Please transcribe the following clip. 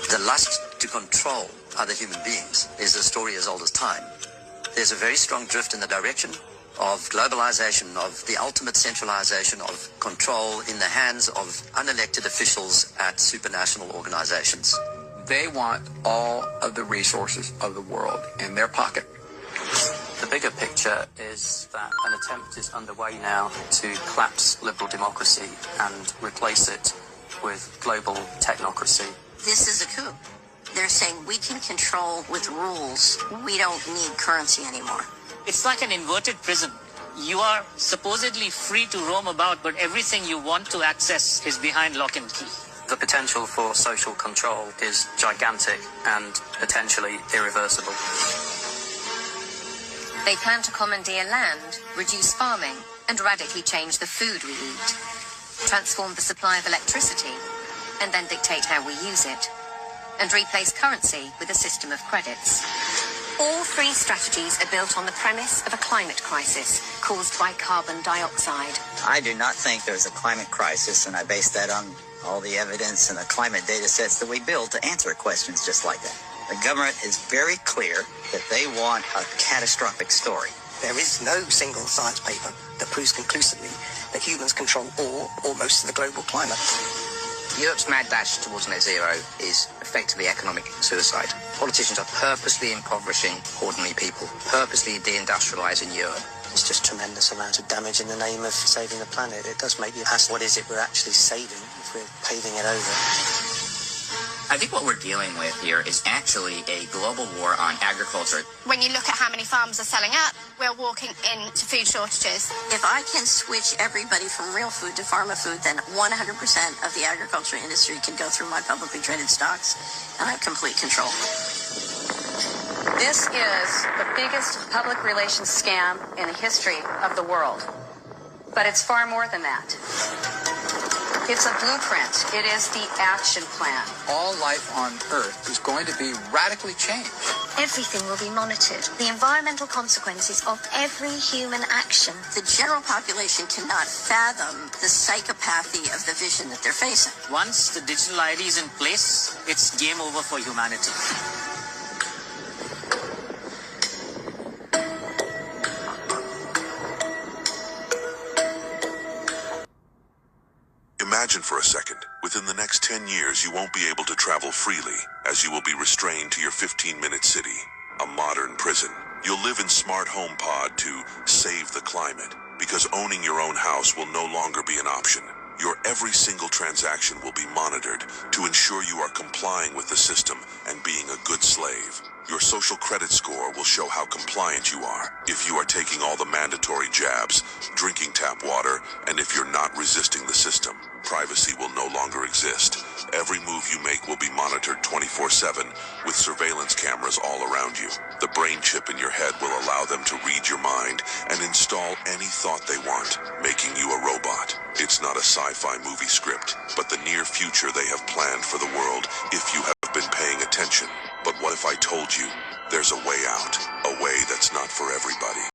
The lust to control other human beings is a story as old as time. There's a very strong drift in the direction of globalization, of the ultimate centralization of control in the hands of unelected officials at supranational organizations. They want all of the resources of the world in their pocket. The bigger picture is that an attempt is underway now to collapse liberal democracy and replace it with global technocracy. This is a coup. They're saying we can control with rules. We don't need currency anymore. It's like an inverted prison. You are supposedly free to roam about, but everything you want to access is behind lock and key. The potential for social control is gigantic and potentially irreversible. They plan to commandeer land, reduce farming, and radically change the food we eat, transform the supply of electricity, and then dictate how we use it, and replace currency with a system of credits. All three strategies are built on the premise of a climate crisis caused by carbon dioxide. I do not think there's a climate crisis, and I base that on all the evidence and the climate data sets that we build to answer questions just like that. The government is very clear that they want a catastrophic story. There is no single science paper that proves conclusively that humans control all or most of the global climate. Europe's mad dash towards net zero is effectively economic suicide. Politicians are purposely impoverishing ordinary people, purposely deindustrializing Europe. It's just tremendous amount of damage in the name of saving the planet. It does make you ask, what is it we're actually saving if we're paving it over? I think what we're dealing with here is actually a global war on agriculture. When you look at how many farms are selling up, we're walking into food shortages. If I can switch everybody from real food to pharma food, then 100% of the agriculture industry can go through my publicly traded stocks, and I have complete control. This is the biggest public relations scam in the history of the world. But it's far more than that. It's a blueprint. It is the action plan. All life on Earth is going to be radically changed. Everything will be monitored. The environmental consequences of every human action. The general population cannot fathom the psychopathy of the vision that they're facing. Once the digital ID is in place, it's game over for humanity. Imagine for a second, within the next 10 years you won't be able to travel freely, as you will be restrained to your 15-minute city, a modern prison. You'll live in Smart Home Pod to save the climate, because owning your own house will no longer be an option. Your every single transaction will be monitored to ensure you are complying with the system and being a good slave. Your social credit score will show how compliant you are, if you are taking all the mandatory jabs, drinking tap water, and if you're not resisting the system. Privacy will no longer exist. Every move you make will be monitored 24/7 with surveillance cameras all around you. The brain chip in your head will allow them to read your mind and install any thought they want, making you a robot. It's not a sci-fi movie script, but the near future they have planned for the world if you have been paying attention. But what if I told you there's a way out, a way that's not for everybody?